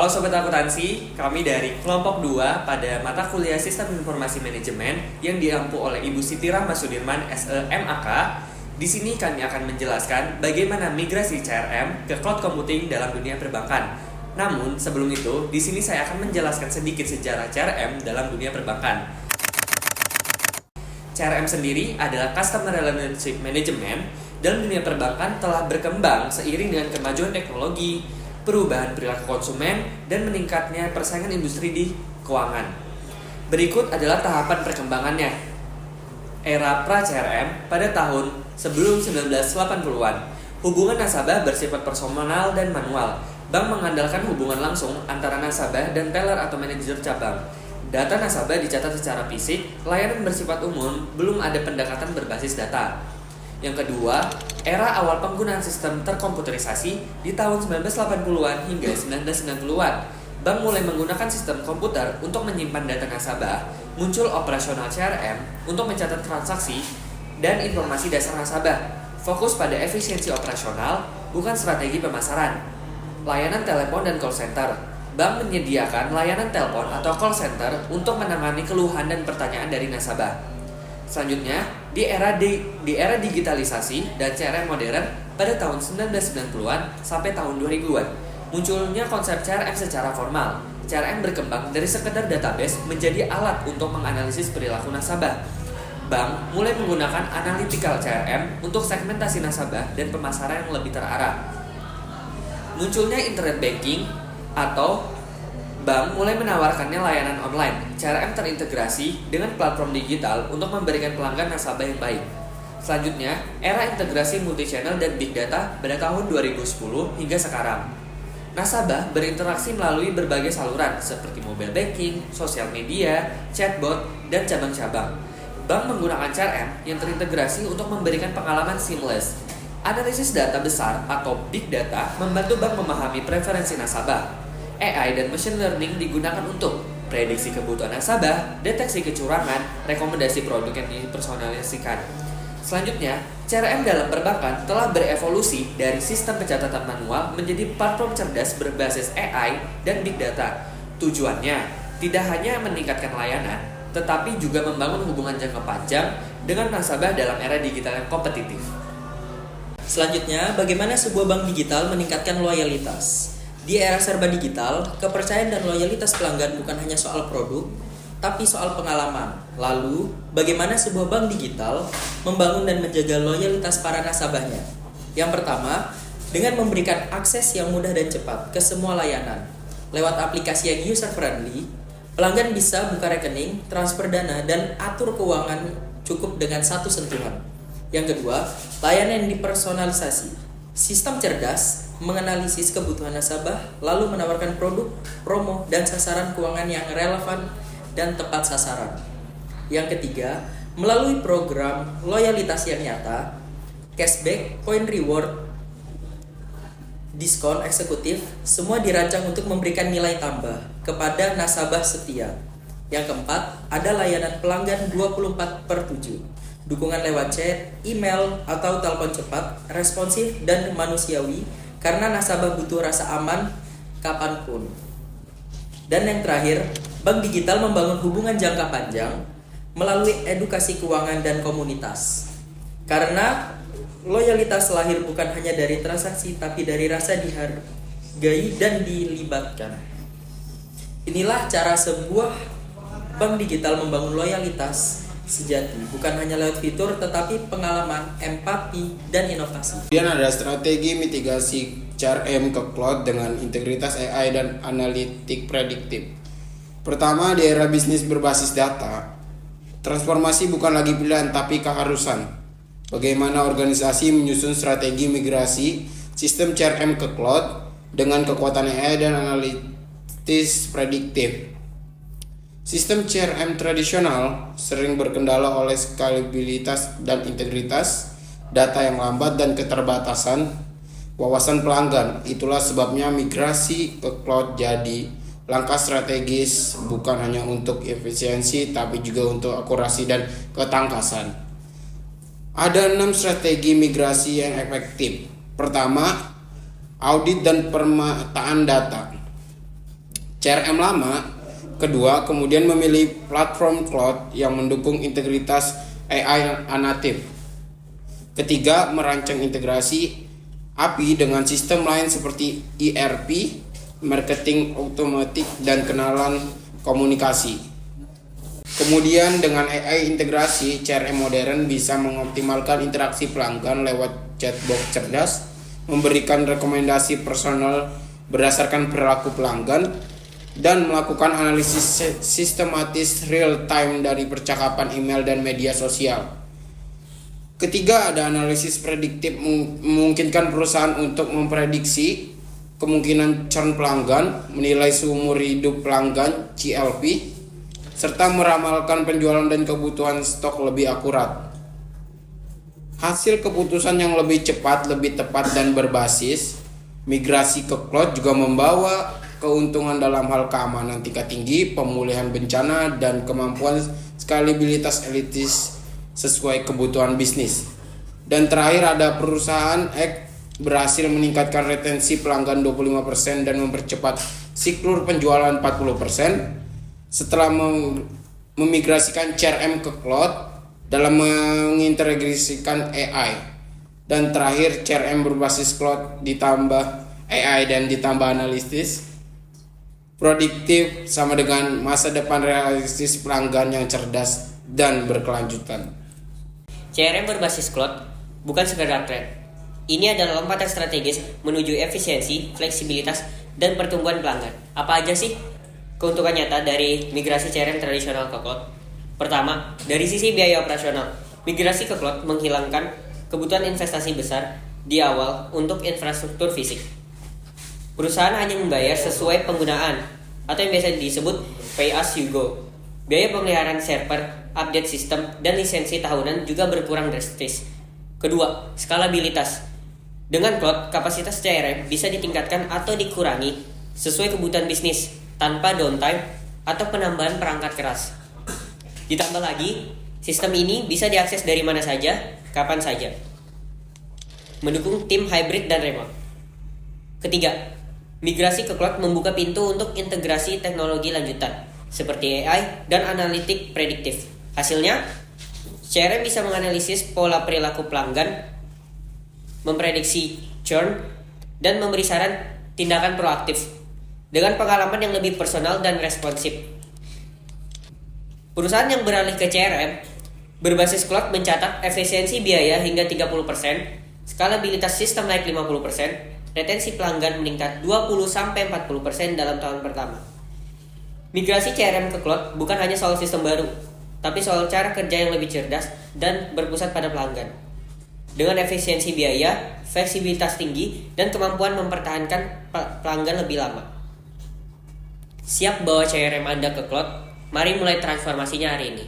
Halo Sobat Akuntansi, kami dari kelompok 2 pada mata kuliah Sistem Informasi Manajemen yang diampu oleh Ibu Siti Rahma Sudirman SEMAK. Di sini kami akan menjelaskan bagaimana migrasi CRM ke cloud computing dalam dunia perbankan. Namun sebelum itu, di sini saya akan menjelaskan sedikit sejarah CRM dalam dunia perbankan. CRM sendiri adalah Customer Relationship Management dalam dunia perbankan telah berkembang seiring dengan kemajuan teknologi, perubahan perilaku konsumen, dan meningkatnya persaingan industri di keuangan. Berikut adalah tahapan perkembangannya. Era pra-CRM pada tahun sebelum 1980-an. Hubungan nasabah bersifat personal dan manual. Bank mengandalkan hubungan langsung antara nasabah dan teller atau manajer cabang. Data nasabah dicatat secara fisik, layanan bersifat umum, belum ada pendekatan berbasis data. Yang kedua, era awal penggunaan sistem terkomputerisasi di tahun 1980-an hingga 1990-an. Bank mulai menggunakan sistem komputer untuk menyimpan data nasabah, muncul operasional CRM untuk mencatat transaksi dan informasi dasar nasabah. Fokus pada efisiensi operasional, bukan strategi pemasaran. Layanan telepon dan call center. Bank menyediakan layanan telepon atau call center untuk menangani keluhan dan pertanyaan dari nasabah. Selanjutnya, di era digitalisasi dan CRM modern pada tahun 1990-an sampai tahun 2000-an, munculnya konsep CRM secara formal. CRM berkembang dari sekedar database menjadi alat untuk menganalisis perilaku nasabah. Bank mulai menggunakan analytical CRM untuk segmentasi nasabah dan pemasaran yang lebih terarah. Munculnya internet banking atau bank mulai menawarkannya layanan online. CRM terintegrasi dengan platform digital untuk memberikan pelanggan nasabah yang baik. Selanjutnya, era integrasi multi-channel dan big data pada tahun 2010 hingga sekarang. Nasabah berinteraksi melalui berbagai saluran seperti mobile banking, sosial media, chatbot, dan cabang-cabang. Bank menggunakan CRM yang terintegrasi untuk memberikan pengalaman seamless. Analisis data besar atau big data membantu bank memahami preferensi nasabah. AI dan machine learning digunakan untuk prediksi kebutuhan nasabah, deteksi kecurangan, rekomendasi produk yang dipersonalisasikan. Selanjutnya, CRM dalam perbankan telah berevolusi dari sistem pencatatan manual menjadi platform cerdas berbasis AI dan big data. Tujuannya tidak hanya meningkatkan layanan, tetapi juga membangun hubungan jangka panjang dengan nasabah dalam era digital yang kompetitif. Selanjutnya, bagaimana sebuah bank digital meningkatkan loyalitas? Di era serba digital, kepercayaan dan loyalitas pelanggan bukan hanya soal produk, tapi soal pengalaman. Lalu, bagaimana sebuah bank digital membangun dan menjaga loyalitas para nasabahnya? Yang pertama, dengan memberikan akses yang mudah dan cepat ke semua layanan. Lewat aplikasi yang user-friendly, pelanggan bisa buka rekening, transfer dana, dan atur keuangan cukup dengan satu sentuhan. Yang kedua, layanan yang dipersonalisasi. Sistem cerdas menganalisis kebutuhan nasabah, lalu menawarkan produk, promo, dan sasaran keuangan yang relevan dan tepat sasaran. Yang ketiga, melalui program loyalitas yang nyata, cashback, point reward, diskon eksekutif, semua dirancang untuk memberikan nilai tambah kepada nasabah setia. Yang keempat, ada layanan pelanggan 24/7. Dukungan lewat chat, email, atau telepon cepat, responsif, dan manusiawi karena nasabah butuh rasa aman kapanpun. Dan yang terakhir, bank digital membangun hubungan jangka panjang melalui edukasi keuangan dan komunitas. Karena loyalitas lahir bukan hanya dari transaksi, tapi dari rasa dihargai dan dilibatkan. Inilah cara sebuah bank digital membangun loyalitas sejati, bukan hanya lewat fitur tetapi pengalaman, empati, dan inovasi. Kemudian ada strategi mitigasi CRM ke cloud dengan integritas AI dan analitik prediktif. Pertama, di era bisnis berbasis data, transformasi bukan lagi pilihan tapi keharusan. Bagaimana organisasi menyusun strategi migrasi sistem CRM ke cloud dengan kekuatan AI dan analitis prediktif. Sistem CRM tradisional sering berkendala oleh skalabilitas dan integritas, data yang lambat dan keterbatasan wawasan pelanggan. Itulah sebabnya migrasi ke cloud jadi langkah strategis bukan hanya untuk efisiensi tapi juga untuk akurasi dan ketangkasan. Ada 6 strategi migrasi yang efektif. Pertama, audit dan pemetaan data. CRM lama. Kedua, kemudian memilih platform cloud yang mendukung integritas AI natif. Ketiga, merancang integrasi API dengan sistem lain seperti ERP, marketing otomatis, dan kenalan komunikasi. Kemudian dengan AI integrasi, CRM modern bisa mengoptimalkan interaksi pelanggan lewat chatbot cerdas, memberikan rekomendasi personal berdasarkan perilaku pelanggan, dan melakukan analisis sistematis real time dari percakapan email dan media sosial. Ketiga, ada analisis prediktif memungkinkan perusahaan untuk memprediksi kemungkinan churn pelanggan, menilai seumur hidup pelanggan (CLV), serta meramalkan penjualan dan kebutuhan stok lebih akurat. Hasil keputusan yang lebih cepat, lebih tepat, dan berbasis migrasi ke cloud juga membawa keuntungan dalam hal keamanan tingkat tinggi, pemulihan bencana, dan kemampuan skalabilitas elitis sesuai kebutuhan bisnis. Dan terakhir, ada perusahaan X berhasil meningkatkan retensi pelanggan 25% dan mempercepat siklus penjualan 40% setelah memigrasikan CRM ke cloud dalam mengintegrasikan AI. Dan terakhir, CRM berbasis cloud ditambah AI dan ditambah analisis prediktif sama dengan masa depan realistis pelanggan yang cerdas dan berkelanjutan. CRM berbasis cloud bukan sekedar tren. Ini adalah lompatan strategis menuju efisiensi, fleksibilitas, dan pertumbuhan pelanggan. Apa aja sih keuntungan nyata dari migrasi CRM tradisional ke cloud? Pertama, dari sisi biaya operasional. Migrasi ke cloud menghilangkan kebutuhan investasi besar di awal untuk infrastruktur fisik. Perusahaan hanya membayar sesuai penggunaan atau yang biasa disebut pay as you go. Biaya pemeliharaan server, update sistem, dan lisensi tahunan juga berkurang drastis. Kedua, skalabilitas. Dengan cloud, kapasitas CRM bisa ditingkatkan atau dikurangi sesuai kebutuhan bisnis tanpa downtime atau penambahan perangkat keras. Ditambah lagi, sistem ini bisa diakses dari mana saja, kapan saja. Mendukung tim hybrid dan remote. Ketiga, migrasi ke cloud membuka pintu untuk integrasi teknologi lanjutan seperti AI dan analitik prediktif. Hasilnya, CRM bisa menganalisis pola perilaku pelanggan, memprediksi churn, dan memberi saran tindakan proaktif dengan pengalaman yang lebih personal dan responsif. Perusahaan yang beralih ke CRM berbasis cloud mencatat efisiensi biaya hingga 30%, skalabilitas sistem naik 50%, retensi pelanggan meningkat 20-40% dalam tahun pertama. Migrasi CRM ke cloud bukan hanya soal sistem baru, tapi soal cara kerja yang lebih cerdas dan berpusat pada pelanggan. Dengan efisiensi biaya, fleksibilitas tinggi, dan kemampuan mempertahankan pelanggan lebih lama. Siap bawa CRM Anda ke cloud? Mari mulai transformasinya hari ini.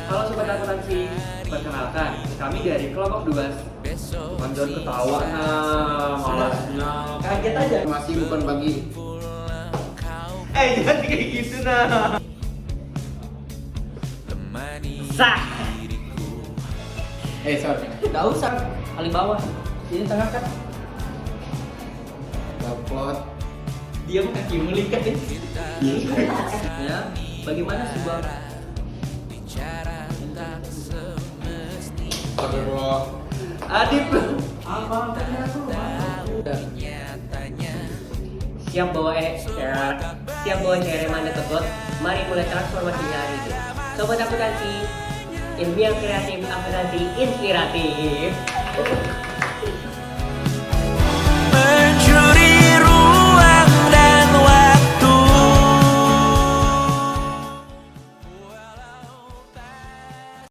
Halo Sobat Akuntansi, perkenalkan kami dari kelompok 12. Jangan ketawa malasnya. Kaget aja. Masih bukan bagi Jangan kayak gitu nah. Sah. sorry. Gak usah. Paling bawah. Ini tengah kan. Cloud. Diam kaki melikat ya. Ya, bagaimana sebuah Adip apa siap bawa CRM Anda ke cloud. Mari mulai transformasinya hari ini. Sobat akuntansi, ilmiah kreatif, akuntansi inspiratif.